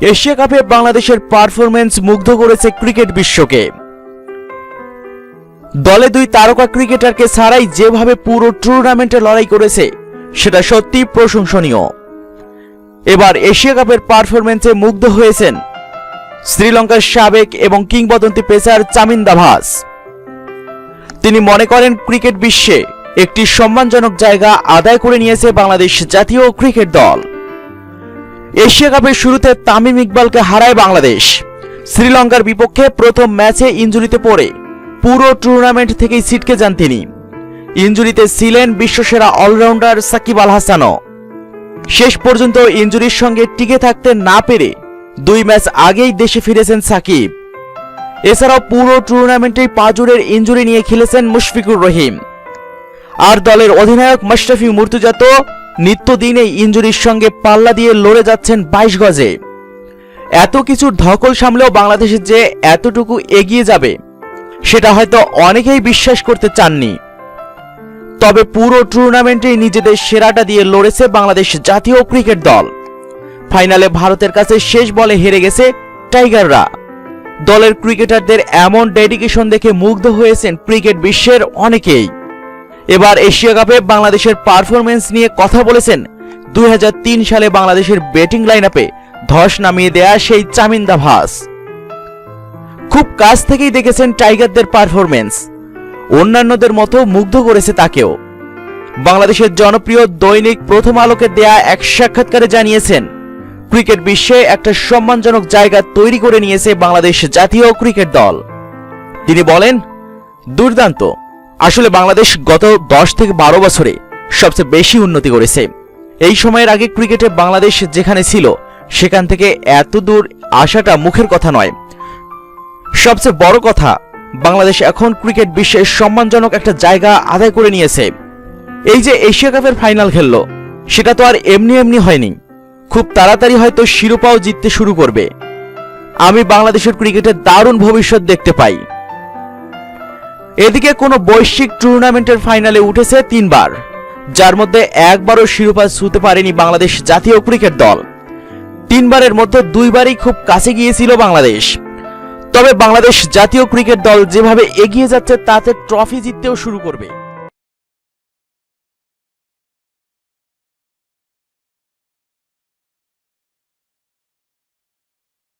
Asia কাপে বাংলাদেশের performance মুগ্ধ করেছে ক্রিকেট বিশ্বকে। দলে দুই তারকা ক্রিকেটারকে ছাড়াই যেভাবে পুরো টুর্নামেন্টে লড়াই করেছে সেটা সত্যি প্রশংসনীয়। এবার এশিয়া কাপের পারফরম্যান্সে মুগ্ধ হয়েছেন শ্রীলঙ্কার সাবেক এবং কিংবদন্তি পেসার চামিন্দা ভাস। তিনি মনে করেন ক্রিকেট বিশ্বে একটি সম্মানজনক জায়গা আদায় করে নিয়েছে বাংলাদেশ জাতীয় ক্রিকেট দল। এশিয়া কাপের শুরুতে তামিম ইকবালকে হারায় বাংলাদেশ। শ্রীলঙ্কার বিপক্ষে প্রথম ম্যাচে ইনজুরিতে পড়ে পুরো টুর্নামেন্ট থেকেই ছিটকে যান তিনি। ইনজুরিতে ছিলেন বিশ্বসেরা অলরাউন্ডার সাকিব আল হাসানও। শেষ পর্যন্ত ইনজুরির সঙ্গে টিকে থাকতে না পেরে 2 ম্যাচ আগেই দেশে ফিরেছেন সাকিব। এছাড়াও পুরো টুর্নামেন্টেই পাজুরের ইনজুরি নিয়ে খেলেছেন মুশফিকুর রহিম। আর দলের অধিনায়ক মাশরাফি মুর্তজা তো নিত্যদিনেই ইনজুরির সঙ্গে পাল্লা দিয়ে লড়ে যাচ্ছেন 22 গজে। এত কিছুর ধকল সামলেও বাংলাদেশের যে এতটুকু এগিয়ে যাবে সেটা হয়তো অনেকেই বিশ্বাস করতে চাননি। তবে পুরো টুর্নামেন্টে নিজেদের সেরাটা দিয়ে লড়েছে বাংলাদেশ জাতীয় ক্রিকেট দল। ফাইনালে ভারতের কাছে শেষ বলে হেরে গেছে টাইগাররা। দলের ক্রিকেটারদের এমন ডেডিকেশন দেখে মুগ্ধ হয়েছেন ক্রিকেট বিশ্বের অনেকেই। এবার এশিয়া কাপে বাংলাদেশের পারফরম্যান্স নিয়ে কথা বলেছেন 2003 সালে বাংলাদেশের ব্যাটিং লাইনআপে ধস নামিয়ে দেয়া সেই চামিন্দা ভাস। খুব কাছ থেকেই দেখেছেন টাইগারদের পারফরম্যান্স, অন্যান্যদের মতো মুগ্ধ করেছে তাকেও। বাংলাদেশের জনপ্রিয় দৈনিক প্রথম আলোকে দেয়া এক সাক্ষাৎকারে জানিয়েছেন ক্রিকেট বিশ্বে একটা সম্মানজনক জায়গা তৈরি করে নিয়েছে বাংলাদেশ জাতীয় ক্রিকেট দল। তিনি বলেন, দুর্দান্ত। আসলে বাংলাদেশ গত 10 থেকে 12 বছরে সবচেয়ে বেশি উন্নতি করেছে। এই সময়ের আগে ক্রিকেটে বাংলাদেশ যেখানে ছিল সেখান থেকে এত দূর আসাটা মুখের কথা নয়। সবচেয়ে বড় কথা, বাংলাদেশ এখন ক্রিকেট বিশ্বে সম্মানজনক একটা জায়গা আদায় করে নিয়েছে। এই যে এশিয়া কাপের ফাইনাল খেললো সেটা তো আর এমনি এমনি হয়নি। খুব তাড়াতাড়ি হয়তো শিরোপাও জিততে শুরু করবে। আমি বাংলাদেশের ক্রিকেটের দারুণ ভবিষ্যৎ দেখতে পাই। এদিকে কোনো বৈশ্বিক টুর্নামেন্টের ফাইনালে উঠেছে 3 বার, যার মধ্যে একবারও শিরোপা ছুঁতে পারেনি বাংলাদেশ জাতীয় ক্রিকেট দল। 3 বারের মধ্যে 2 বারই খুব কাছে গিয়েছিল বাংলাদেশ। তবে বাংলাদেশ জাতীয় ক্রিকেট দল যেভাবে এগিয়ে যাচ্ছে তাতে ট্রফি জিততেও শুরু করবে।